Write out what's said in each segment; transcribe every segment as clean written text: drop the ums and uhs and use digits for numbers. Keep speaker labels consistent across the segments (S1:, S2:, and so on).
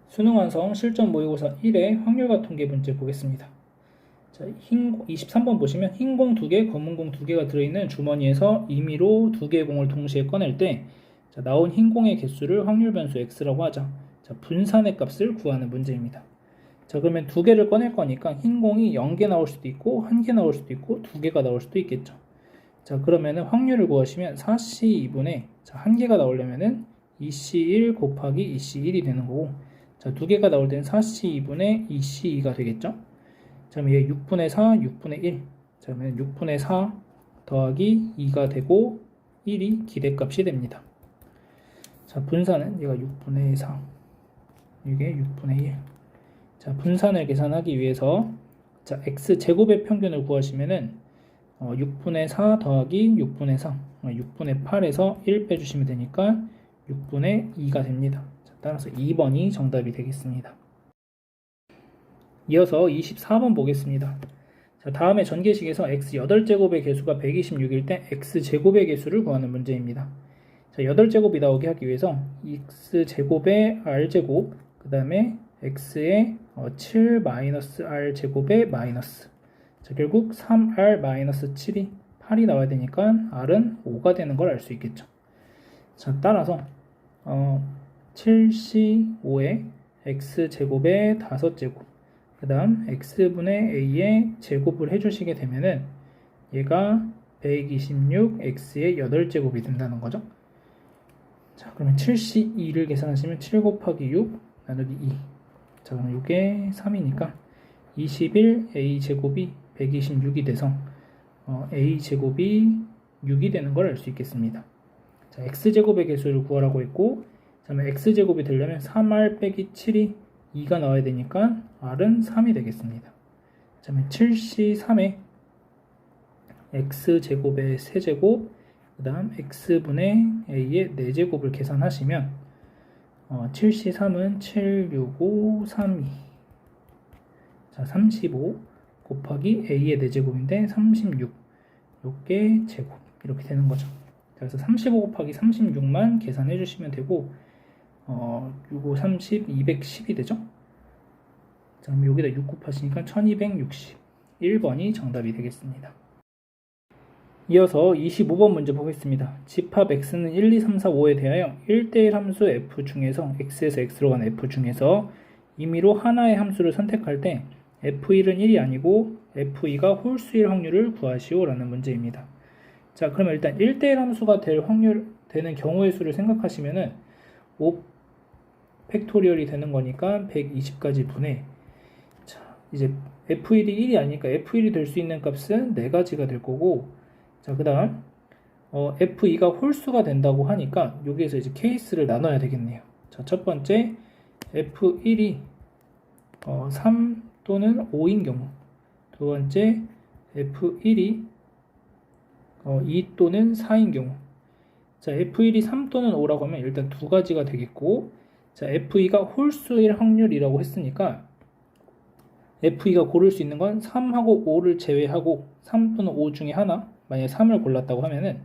S1: 수능 완성 실전 모의고사 1의 확률과 통계 문제 보겠습니다. 자, 23번 보시면 흰 공 2개, 검은 공 2개가 들어있는 주머니에서 임의로 2개의 공을 동시에 꺼낼 때 나온 흰 공의 개수를 확률 변수 x라고 하자. 자, 분산의 값을 구하는 문제입니다. 자, 그러면 2개를 꺼낼 거니까 흰 공이 0개 나올 수도 있고 1개 나올 수도 있고 2개가 나올 수도 있겠죠. 자, 그러면은 확률을 구하시면 4C2분의 1개가 나오려면은 2C1 곱하기 2C1이 되는 거고, 자, 2개가 나올 때는 4C2분의 2C2가 되겠죠. 자, 그럼 얘 6분의 4, 6분의 1. 자, 그러면 6분의 4 더하기 2가 되고 1이 기대값이 됩니다. 자, 분산은 얘가 6분의 4, 이게 6분의 1. 자, 분산을 계산하기 위해서 자, x제곱의 평균을 구하시면은 6분의 4 더하기 6분의 4, 6분의 8에서 1 빼주시면 되니까 6분의 2가 됩니다. 자, 따라서 2번이 정답이 되겠습니다. 이어서 24번 보겠습니다. 자, 다음에 전개식에서 x 8제곱의 개수가 126일 때 x제곱의 개수를 구하는 문제입니다. 자, 8제곱이 나오게 하기 위해서 x제곱의 r제곱, 그 다음에 x의 7-r제곱의 마이너스. 자, 결국 3r-7이 8이 나와야 되니까 r은 5가 되는 걸 알 수 있겠죠. 자, 따라서 7c5의 x제곱의 5제곱, 그 다음 x분의 a의 제곱을 해주시게 되면은 얘가 126x의 8제곱이 된다는 거죠. 자, 그러면 7c2를 계산하시면 7 곱하기 6 나누기 2. 자, 그럼 이게 3이니까 21 a제곱이 126이 돼서 a제곱이 6이 되는 걸 알 수 있겠습니다. 자, x제곱의 개수를 구하라고 했고, 자, 그러면 x제곱이 되려면 3r 빼기 7이 2가 나와야 되니까 r은 3이 되겠습니다. 자, 그러면 7c3에 x제곱의 세제곱, 그 다음 x분의 a의 4제곱을 계산하시면 7c3은 7, 6, 5, 3, 2. 자, 35 곱하기 a의 4제곱인데 36. 요게 제곱. 이렇게 되는 거죠. 그래서 35 곱하기 36만 계산해 주시면 되고, 6, 5, 30, 210이 되죠. 자, 그럼 여기다 6 곱하시니까 1260. 1번이 정답이 되겠습니다. 이어서 25번 문제 보겠습니다. 집합 x는 1, 2, 3, 4, 5에 대하여 1대1 함수 f 중에서 x에서 x로 가는 f 중에서 임의로 하나의 함수를 선택할 때 f1은 1이 아니고 f2가 홀수일 확률을 구하시오 라는 문제입니다. 자, 그러면 일단 1대1 함수가 되는 경우의 수를 생각하시면은 5 팩토리얼이 되는 거니까 120까지 분해. 자, 이제 f1이 1이 아니니까 f1이 될 수 있는 값은 4가지가 될 거고, 자, 그 다음 f2가 홀수가 된다고 하니까 여기에서 이제 케이스를 나눠야 되겠네요. 자, 첫 번째 f1이 3 또는 5인 경우, 두 번째 f1이 2 또는 4인 경우. 자, f1이 3 또는 5라고 하면 일단 2가지가 되겠고, 자, f2가 홀수일 확률이라고 했으니까 f2가 고를 수 있는 건 3하고 5를 제외하고 3 또는 5 중에 하나, 만약에 3을 골랐다고 하면은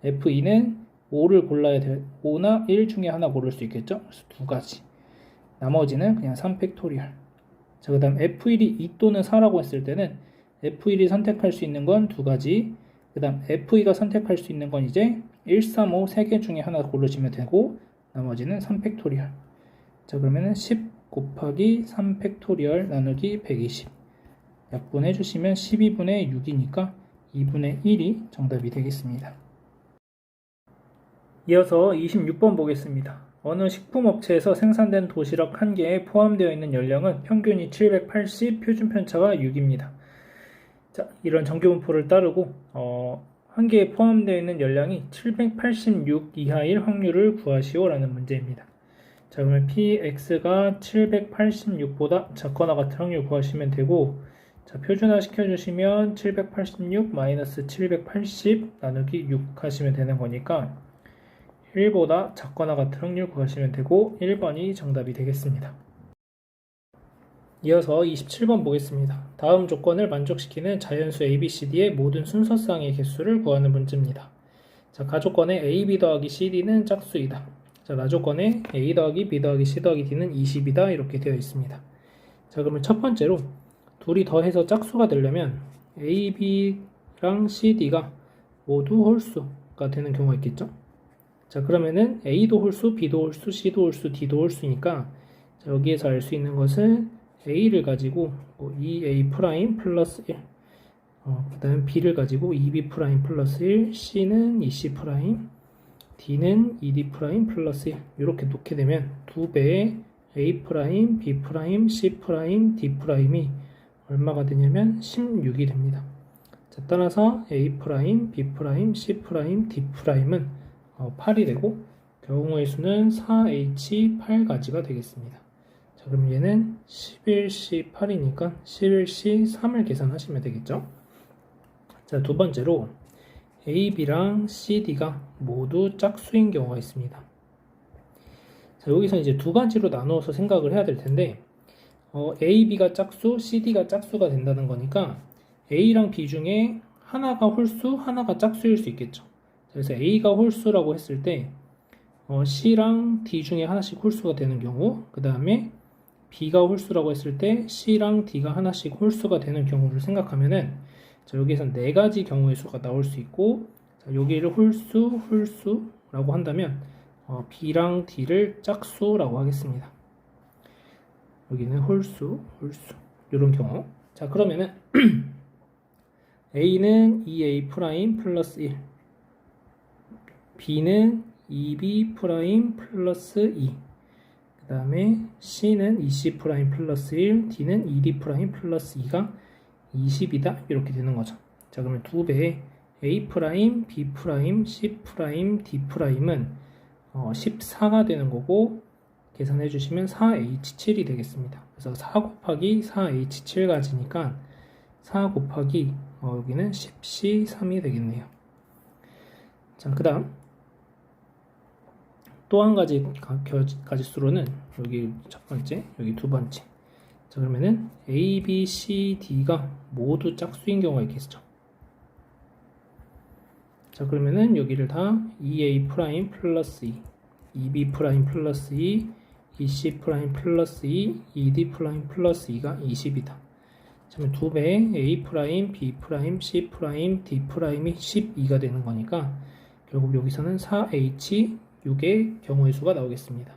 S1: f2는 5를 골라야 될 5나 1 중에 하나 고를 수 있겠죠. 그래서 2가지. 나머지는 그냥 3 팩토리얼. 자, 그 다음 f1이 2 또는 4라고 했을 때는 f1이 선택할 수 있는 건 2가지. 그 다음 f2가 선택할 수 있는 건 이제 1, 3, 5 3개 중에 하나 고르시면 되고, 나머지는 3 팩토리얼. 자, 그러면은 10 곱하기 3 팩토리얼 나누기 120. 약분해 주시면 12분의 6이니까 2분의 1이 정답이 되겠습니다. 이어서 26번 보겠습니다. 어느 식품업체에서 생산된 도시락 1개에 포함되어 있는 연령은 평균이 780, 표준 편차가 6입니다. 자, 이런 정규분포를 따르고 1개에 포함되어 있는 연량이 786 이하일 확률을 구하시오 라는 문제입니다. 자, 그러면 px가 786보다 작거나 같은 확률 구하시면 되고, 자, 표준화 시켜주시면 786 마이너스 780 나누기 6 하시면 되는 거니까 1보다 작거나 같은 확률 구하시면 되고 1번이 정답이 되겠습니다. 이어서 27번 보겠습니다. 다음 조건을 만족시키는 자연수 ABCD의 모든 순서쌍의 개수를 구하는 문제입니다. 자, 가조건에 AB 더하기 CD는 짝수이다. 자, 라조건에 A 더하기 B 더하기 C 더하기 D는 20이다 이렇게 되어 있습니다. 자, 그러면 첫 번째로 둘이 더해서 짝수가 되려면 A, B랑 C, D가 모두 홀수가 되는 경우가 있겠죠. 자, 그러면은 A도 홀수, B도 홀수, C도 홀수, D도 홀수니까 자, 여기에서 알 수 있는 것은 A를 가지고 2A 프라임 플러스 1, 그 다음 B를 가지고 2B 프라임 플러스 1, C는 2C 프라임, D는 2D 프라임 플러스 1 이렇게 놓게 되면 두 배의 A 프라임, B 프라임, C 프라임, D 프라임이 얼마가 되냐면 16이 됩니다. 자, 따라서 A 프라임, B 프라임, C 프라임, D 프라임은 8이 되고 경우의 수는 4H8가지가 되겠습니다. 자, 그럼 얘는 11C8이니까 11C3을 계산하시면 되겠죠. 자, 두 번째로 A, B랑 C, D가 모두 짝수인 경우가 있습니다. 자, 여기서 이제 두 가지로 나누어서 생각을 해야 될 텐데 A, B가 짝수, C, D가 짝수가 된다는 거니까 A랑 B 중에 하나가 홀수, 하나가 짝수일 수 있겠죠. 그래서 A가 홀수라고 했을 때 C랑 D 중에 하나씩 홀수가 되는 경우, 그 다음에 B가 홀수라고 했을 때 C랑 D가 하나씩 홀수가 되는 경우를 생각하면은 자, 여기에서 네 가지 경우의 수가 나올 수 있고, 자, 여기를 홀수라고 한다면 B랑 D를 짝수라고 하겠습니다. 여기는 홀수 이런 경우. 자, 그러면은 A는 2A 프라임 플러스 1, B는 2B 프라임 플러스 2, 그 다음에 C는 2C 프라임 플러스 1, D는 2D 프라임 플러스 2가 20이다 이렇게 되는 거죠. 자, 그러면 두 배의 A 프라임, B 프라임, C 프라임, D 프라임은 14가 되는 거고 계산해 주시면 4H7이 되겠습니다. 그래서 4 곱하기 4H7 가지니까 4 곱하기 여기는 10C3이 되겠네요. 자, 그 다음 또 한 가지 가지수로는 여기 첫 번째, 여기 두 번째. 자, 그러면은 A, B, C, D가 모두 짝수인 경우가 있겠죠. 자, 그러면은 여기를 다 2A 프라임 플러스 2, 2B 프라임 플러스 2, 2C 프라임 플러스 2, 2D 프라임 플러스 2가 20이다. 그러면 두 배의 A 프라임, B 프라임, C 프라임, D 프라임이 12가 되는 거니까 결국 여기서는 4H6의 경우의 수가 나오겠습니다.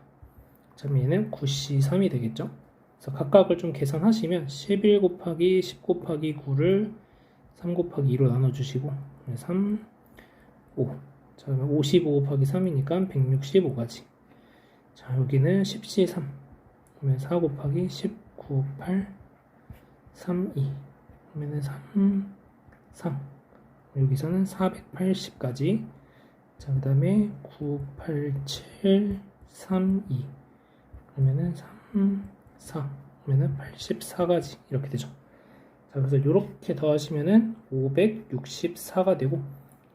S1: 자, 그럼 얘는 9C3이 되겠죠. 그래서 각각을 좀 계산하시면 11 곱하기 10 곱하기 9를 3 곱하기 2로 나눠주시고 3, 5. 자, 그러면 55 곱하기 3이니까 165가지. 자, 여기는 10C3. 그러면 4 곱하기 19, 8, 3, 2. 그러면 3, 3. 여기서는 480까지. 자, 그 다음에 9, 8, 7, 3, 2. 그러면은 3, 4. 그러면은 84가지. 이렇게 되죠. 자, 그래서 이렇게 더하시면은 564가 되고,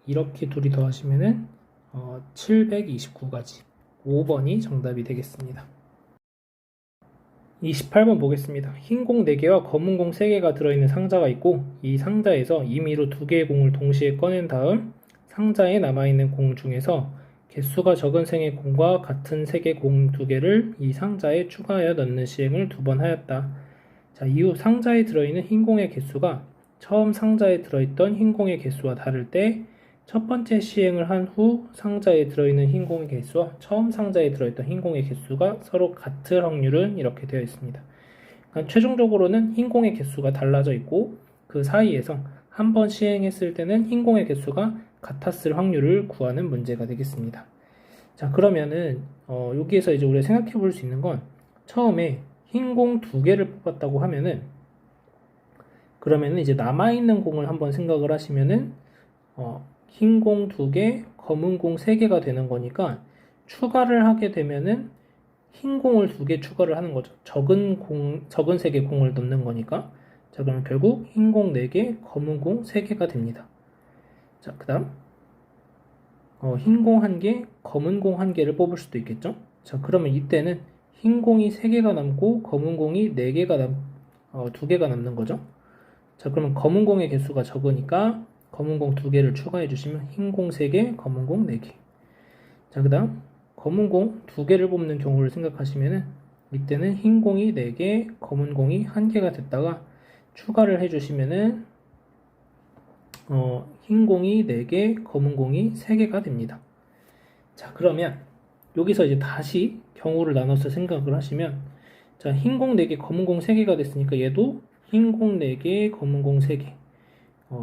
S1: 이렇게 둘이 더하시면은 729가지. 5번이 정답이 되겠습니다. 28번 보겠습니다. 흰 공 4개와 검은 공 3개가 들어있는 상자가 있고 이 상자에서 임의로 2개의 공을 동시에 꺼낸 다음 상자에 남아있는 공 중에서 개수가 적은 생의 공과 같은 색의 공 2개를 이 상자에 추가하여 넣는 시행을 2번 하였다. 자, 이후 상자에 들어있는 흰 공의 개수가 처음 상자에 들어있던 흰 공의 개수와 다를 때 첫 번째 시행을 한 후 상자에 들어있는 흰 공의 개수와 처음 상자에 들어있던 흰 공의 개수가 서로 같을 확률은 이렇게 되어 있습니다. 그러니까 최종적으로는 흰 공의 개수가 달라져 있고 그 사이에서 한 번 시행했을 때는 흰 공의 개수가 같았을 확률을 구하는 문제가 되겠습니다. 자, 그러면은 여기에서 이제 우리가 생각해 볼 수 있는 건 처음에 흰 공 2개를 뽑았다고 하면은 그러면은 이제 남아있는 공을 한번 생각을 하시면은 흰 공 2개, 검은 공 3개가 되는 거니까 추가를 하게 되면은 흰 공을 2개 추가를 하는 거죠. 적은 색의 공을 넣는 거니까. 자, 그러면 결국 흰 공 4개, 검은 공 3개가 됩니다. 자, 그 다음 흰 공 1개, 검은 공 1개를 뽑을 수도 있겠죠. 자, 그러면 이때는 흰 공이 3개가 남고 검은 공이 2개가 남는 거죠. 자, 그러면 검은 공의 개수가 적으니까 검은 공 2개를 추가해 주시면 흰 공 3개, 검은 공 4개. 자, 그 다음 검은 공 2개를 뽑는 경우를 생각하시면은 이때는 흰 공이 4개, 검은 공이 1개가 됐다가 추가를 해주시면은 흰 공이 4개, 검은 공이 3개가 됩니다. 자, 그러면 여기서 이제 다시 경우를 나눠서 생각을 하시면, 자, 흰 공 4개, 검은 공 3개가 됐으니까 얘도 흰 공 4개, 검은 공 3개,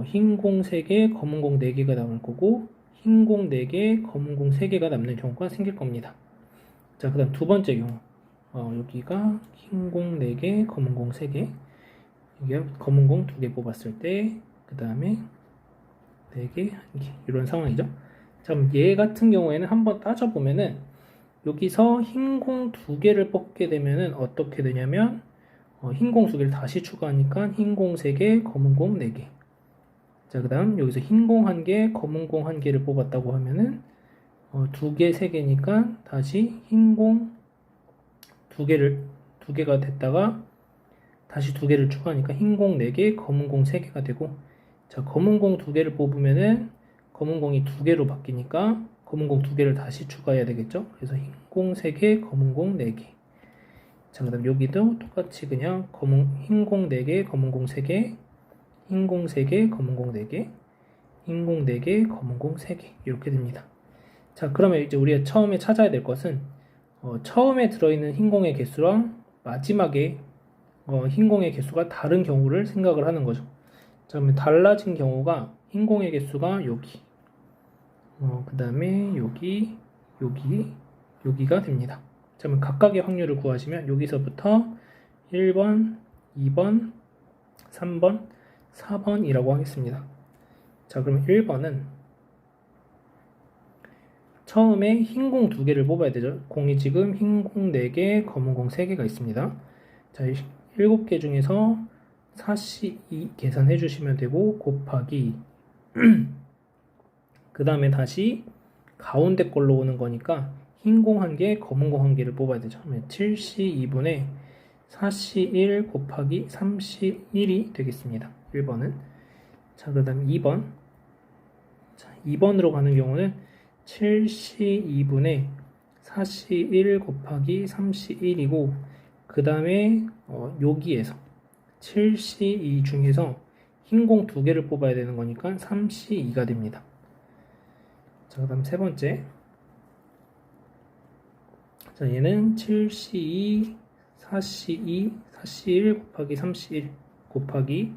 S1: 흰 공 3개, 검은 공 4개가 남을 거고, 흰 공 4개, 검은 공 3개가 남는 경우가 생길 겁니다. 자, 그 다음 두 번째 경우. 여기가 흰 공 4개, 검은 공 3개, 여기가 검은 공 2개 뽑았을 때, 그 다음에 4개, 1개, 이런 상황이죠. 자, 그럼 얘 같은 경우에는 한번 따져보면은, 여기서 흰 공 2개를 뽑게 되면은 어떻게 되냐면, 흰 공 2개를 다시 추가하니까 흰 공 3개, 검은 공 4개. 자, 그 다음 여기서 흰 공 1개, 검은 공 1개를 뽑았다고 하면은 2개, 3개니까 다시 흰 공 2개가 됐다가 다시 2개를 추가하니까 흰 공 4개, 검은 공 3개가 되고, 자, 검은 공 2개를 뽑으면은 검은 공이 2개로 바뀌니까 검은 공 2개를 다시 추가해야 되겠죠. 그래서 흰 공 3개, 검은 공 4개. 자, 그 다음 여기도 똑같이 그냥 흰 공 4개, 검은 공 3개, 흰 공 3개, 검은 공 4개, 흰 공 4개, 검은 공 3개, 이렇게 됩니다. 자, 그러면 이제 우리가 처음에 찾아야 될 것은 처음에 들어있는 흰 공의 개수랑 마지막에 흰 공의 개수가 다른 경우를 생각을 하는 거죠. 자, 그러면 달라진 경우가 흰 공의 개수가 여기, 그 다음에 여기가 됩니다. 자, 그러면 각각의 확률을 구하시면 여기서부터 1번, 2번, 3번, 4번이라고 하겠습니다. 자, 그러면 1번은 처음에 흰 공 2개를 뽑아야 되죠. 공이 지금 흰 공 4개, 검은 공 3개가 있습니다. 자, 7개 중에서 4C2 계산해 주시면 되고, 곱하기 그 다음에 다시 가운데 걸로 오는 거니까 흰 공 1개, 검은 공 1개를 뽑아야 되죠. 그러면 7C2분의 4C1 곱하기 3C1이 되겠습니다. 1번은. 자, 그 다음 2번. 자, 2번으로 가는 경우는 7C2분의 4C1 곱하기 3C1이고, 그 다음에 여기에서 7C2 중에서 흰 공 2개를 뽑아야 되는 거니까 3C2가 됩니다. 자, 그 다음 세 번째. 자, 얘는 7C2, 4C2, 4C1 곱하기 3C1 곱하기,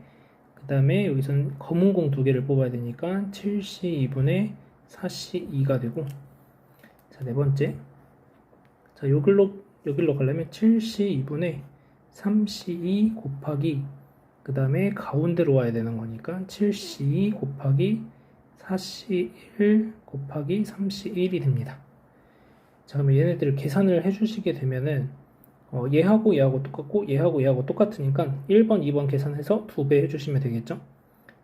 S1: 그 다음에 여기서는 검은 공 2개를 뽑아야 되니까 7C2분의 4C2가 되고, 자, 네 번째. 자, 여기로 가려면 7C2분의 3C2 곱하기, 그 다음에 가운데로 와야 되는 거니까 7C2 곱하기 4C1 곱하기 3C1이 됩니다. 자, 그러면 얘네들을 계산을 해주시게 되면은 얘하고 얘하고 똑같고 얘하고 얘하고 똑같으니까 1번, 2번 계산해서 2배 해주시면 되겠죠.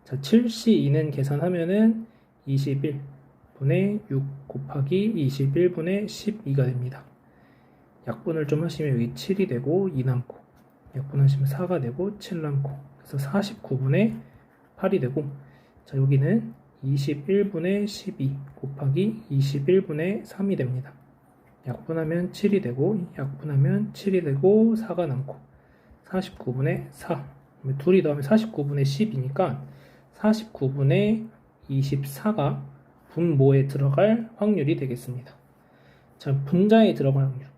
S1: 자, 7C2는 계산하면은 21분의 6 곱하기 21분의 12가 됩니다. 약분을 좀 하시면 여기 7이 되고 2 남고, 약분하시면 4가 되고 7 남고, 그래서 49분의 8이 되고, 자, 여기는 21분의 12 곱하기 21분의 3이 됩니다. 약분하면 7이 되고, 약분하면 7이 되고 4가 남고, 49분의 4, 둘이 더하면 49분의 10이니까 49분의 24가 분모에 들어갈 확률이 되겠습니다. 자, 분자에 들어갈 확률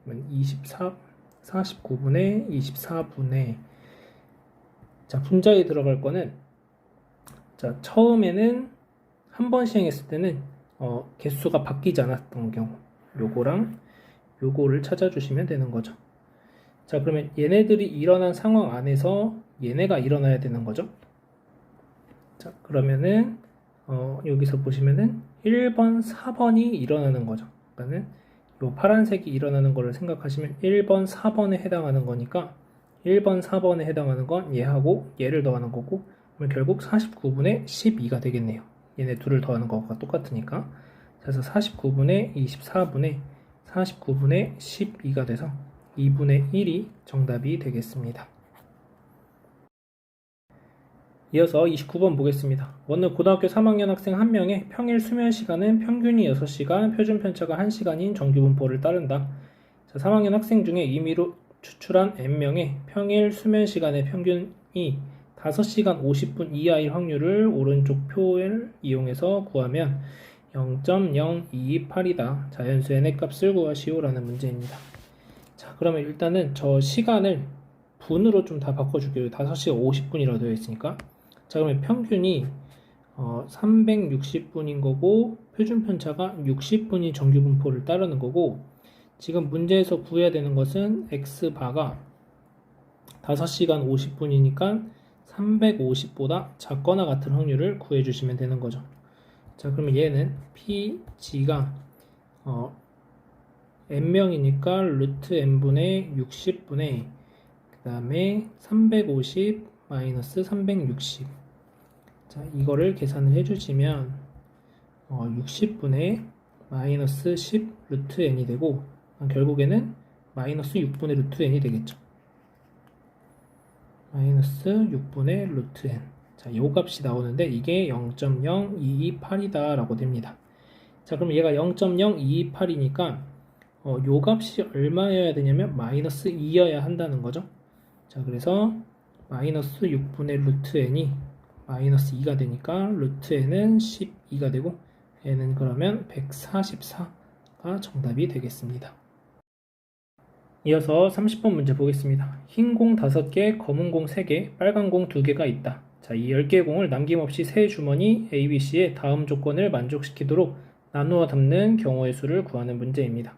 S1: 49분의 24분의, 자, 분자에 들어갈 거는, 자, 처음에는 한 번 시행했을 때는 개수가 바뀌지 않았던 경우, 요거랑 요거를 찾아주시면 되는 거죠. 자, 그러면 얘네들이 일어난 상황 안에서 얘네가 일어나야 되는 거죠. 자, 그러면은 여기서 보시면은 1번, 4번이 일어나는 거죠. 그러니까는 요 파란색이 일어나는 거를 생각하시면 1번, 4번에 해당하는 거니까 1번, 4번에 해당하는 건 얘하고 얘를 더하는 거고, 그러면 결국 49분의 12가 되겠네요. 얘네 둘을 더하는 거가 똑같으니까. 그래서 49분의 24분의 49분의 12가 돼서 2분의 1이 정답이 되겠습니다. 이어서 29번 보겠습니다. 어느 고등학교 3학년 학생 1명의 평일 수면 시간은 평균이 6시간, 표준 편차가 1시간인 정규 분포를 따른다. 자, 3학년 학생 중에 임의로 추출한 n명의 평일 수면 시간의 평균이 5시간 50분 이하일 확률을 오른쪽 표를 이용해서 구하면 0.0228이다. 자연수의 n의 값을 구하시오라는 문제입니다. 자, 그러면 일단은 저 시간을 분으로 좀 다 바꿔줄게요. 5시간 50분이라고 되어 있으니까. 자, 그러면 평균이 360분인 거고 표준 편차가 60분이 정규 분포를 따르는 거고, 지금 문제에서 구해야 되는 것은 x바가 5시간 50분이니까 350보다 작거나 같은 확률을 구해 주시면 되는 거죠. 자, 그러면 얘는 pg가 n명이니까 루트 n분의 60분의 그 다음에 350 마이너스 360. 자, 이거를 계산을 해주시면 60분의 마이너스 10 루트 n이 되고, 결국에는 마이너스 6분의 루트 n이 되겠죠. 마이너스 6분의 루트 n. 자, 요 값이 나오는데 이게 0.0228이다 라고 됩니다. 자, 그럼 얘가 0.0228이니까 요 값이 얼마여야 되냐면 마이너스 2여야 한다는 거죠. 자, 그래서 마이너스 6분의 루트 n이 마이너스 2가 되니까 루트 n은 12가 되고 n은 그러면 144가 정답이 되겠습니다. 이어서 30번 문제 보겠습니다. 흰 공 5개, 검은 공 3개, 빨간 공 2개가 있다. 자, 이 10개의 공을 남김없이 세 주머니 ABC의 다음 조건을 만족시키도록 나누어 담는 경우의 수를 구하는 문제입니다.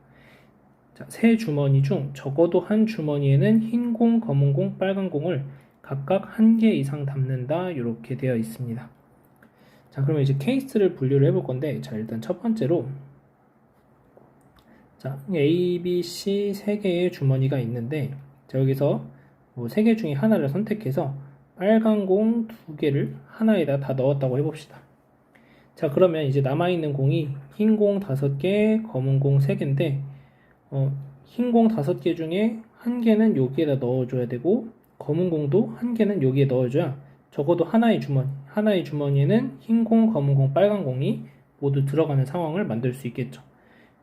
S1: 자, 세 주머니 중 적어도 한 주머니에는 흰 공, 검은 공, 빨간 공을 각각 1개 이상 담는다. 이렇게 되어 있습니다. 자, 그러면 이제 케이스를 분류를 해볼 건데, 자, 일단 첫 번째로, 자, A, B, C 3개의 주머니가 있는데, 자, 여기서 뭐 3개 중에 하나를 선택해서 빨간 공 2개를 하나에다 다 넣었다고 해봅시다. 자, 그러면 이제 남아있는 공이 흰 공 5개, 검은 공 3개인데, 흰 공 5개 중에 1개는 여기에다 넣어줘야 되고, 검은 공도 1개는 여기에 넣어줘야 적어도 하나의 주머니에는 흰 공, 검은 공, 빨간 공이 모두 들어가는 상황을 만들 수 있겠죠.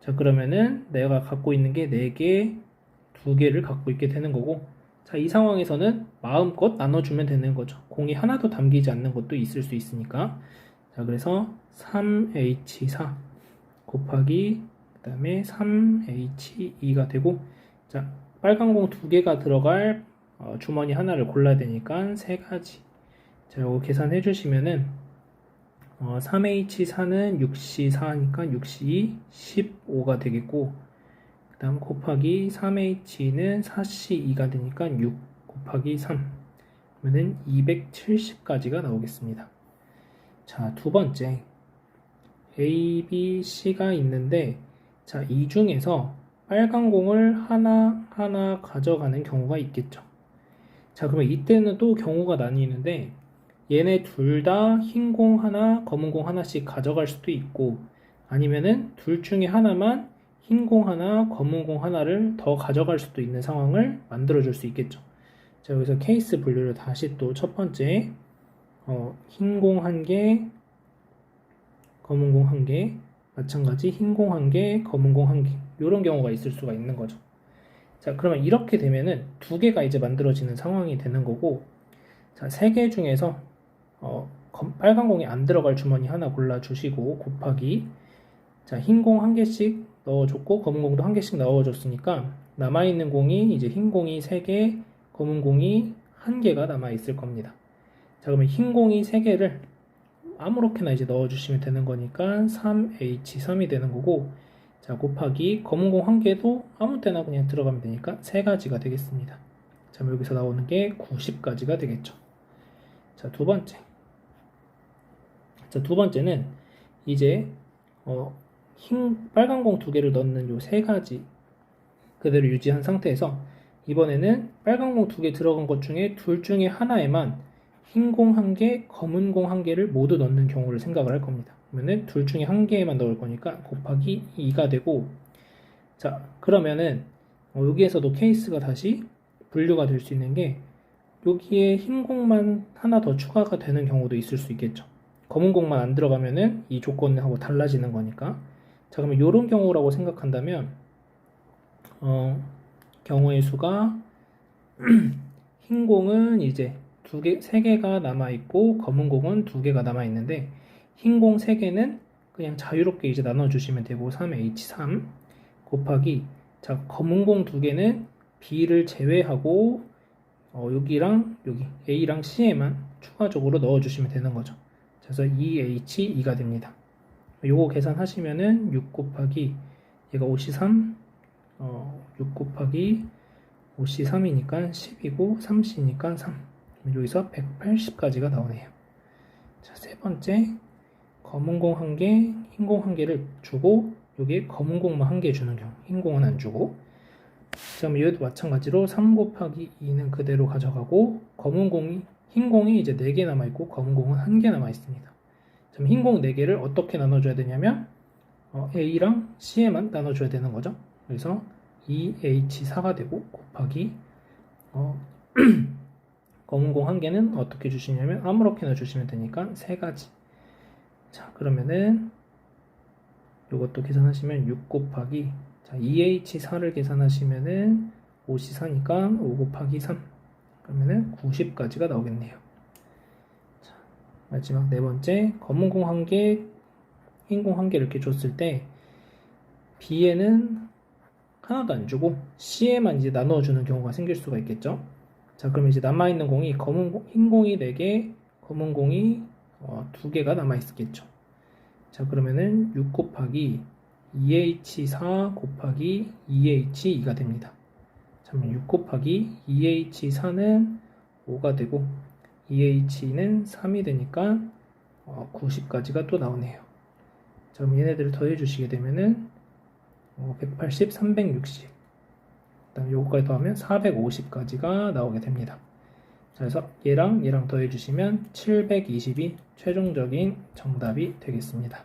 S1: 자, 그러면은 내가 갖고 있는 게 4개, 2개를 갖고 있게 되는 거고, 자, 이 상황에서는 마음껏 나눠주면 되는 거죠. 공이 하나도 담기지 않는 것도 있을 수 있으니까. 자, 그래서 3H4 곱하기 그 다음에 3H2가 되고, 자, 빨간 공 2개가 들어갈 주머니 하나를 골라야 되니까 3가지. 자, 이거 계산해 주시면은 3H4는 6C4니까 6C 15가 되겠고, 그 다음 곱하기 3H는 4C2가 되니까 6 곱하기 3 그러면은 270까지가 나오겠습니다. 자, 두 번째 A, B, C가 있는데, 자, 이 중에서 빨간 공을 하나 가져가는 경우가 있겠죠. 자, 그러면 이때는 또 경우가 나뉘는데, 얘네 둘 다 흰 공 하나, 검은 공 하나씩 가져갈 수도 있고, 아니면은 둘 중에 하나만 흰 공 하나, 검은 공 하나를 더 가져갈 수도 있는 상황을 만들어 줄 수 있겠죠. 자, 여기서 케이스 분류를 다시 또 첫 번째, 흰 공 1개, 검은 공 1개, 마찬가지 흰 공 1개, 검은 공 1개, 이런 경우가 있을 수가 있는 거죠. 자, 그러면 이렇게 되면은 2개가 이제 만들어지는 상황이 되는 거고, 자, 3개 중에서 빨간 공이 안 들어갈 주머니 하나 골라주시고 곱하기, 자, 흰 공 1개씩 넣어줬고 검은 공도 1개씩 넣어줬으니까 남아있는 공이 이제 흰 공이 3개, 검은 공이 1개가 남아있을 겁니다. 자, 그러면 흰 공이 3개를 아무렇게나 이제 넣어주시면 되는 거니까 3H3이 되는 거고, 자, 곱하기 검은 공 1개도 아무 때나 그냥 들어가면 되니까 3가지가 되겠습니다. 자, 여기서 나오는 게 90가지가 되겠죠. 자, 두 번째는 이제 빨간 공 2개를 넣는 요 3가지 그대로 유지한 상태에서 이번에는 빨간 공 2개 들어간 것 중에 둘 중에 하나에만 흰 공 1개, 검은 공 1개를 모두 넣는 경우를 생각을 할 겁니다. 그러면은 둘 중에 1개만 넣을 거니까 곱하기 2가 되고, 자, 그러면은 여기에서도 케이스가 다시 분류가 될 수 있는 게, 여기에 흰 공만 하나 더 추가가 되는 경우도 있을 수 있겠죠. 검은 공만 안 들어가면은 이 조건하고 달라지는 거니까. 자, 그러면 이런 경우라고 생각한다면 경우의 수가 흰 공은 이제 세 개가 남아 있고 검은 공은 2개가 남아 있는데 흰 공 3개는 그냥 자유롭게 이제 나눠 주시면 되고 3H3 곱하기 자, 검은 공 2개는 B를 제외하고 여기랑 여기 A랑 C에만 추가적으로 넣어 주시면 되는 거죠. 그래서 2H2가 됩니다. 요거 계산하시면은 6 곱하기 얘가 5C3 6 곱하기 5C3이니까 10이고 3C니까 3 여기서 180까지가 나오네요. 자, 세 번째 검은 공 1개, 흰 공 1개를 주고 여기에 검은 공만 1개 주는 경우 흰 공은 안 주고 그럼 여기도 마찬가지로 3 곱하기 2는 그대로 가져가고 흰 공이 이제 4개 남아있고 검은 공은 1개 남아있습니다. 그럼 흰 공 4개를 어떻게 나눠줘야 되냐면 A랑 C에만 나눠줘야 되는 거죠. 그래서 2H4가 되고 곱하기 검은 공 1개는 어떻게 주시냐면 아무렇게나 주시면 되니까 3가지. 자, 그러면은 이것도 계산하시면 6 곱하기 자, 2H4를 계산하시면은 5C4니까 5 곱하기 3 그러면은 90까지가 나오겠네요. 자, 마지막 네 번째 검은 공 1개, 흰 공 1개 이렇게 줬을 때 B에는 하나도 안 주고 C에만 이제 나눠주는 경우가 생길 수가 있겠죠. 자, 그럼 이제 남아있는 공이 흰 공이 4개, 검은 공이 2개가 남아있겠죠. 자, 그러면은 6 곱하기 2H4 곱하기 2H2가 됩니다. 자, 그러면 6 곱하기 2H4는 5가 되고 2H2는 3이 되니까 90까지가 또 나오네요. 자, 그럼 얘네들을 더해 주시게 되면은 180, 360 그다음에 요거까지 더하면 450까지가 나오게 됩니다. 그래서 얘랑 더해 주시면 720이 최종적인 정답이 되겠습니다.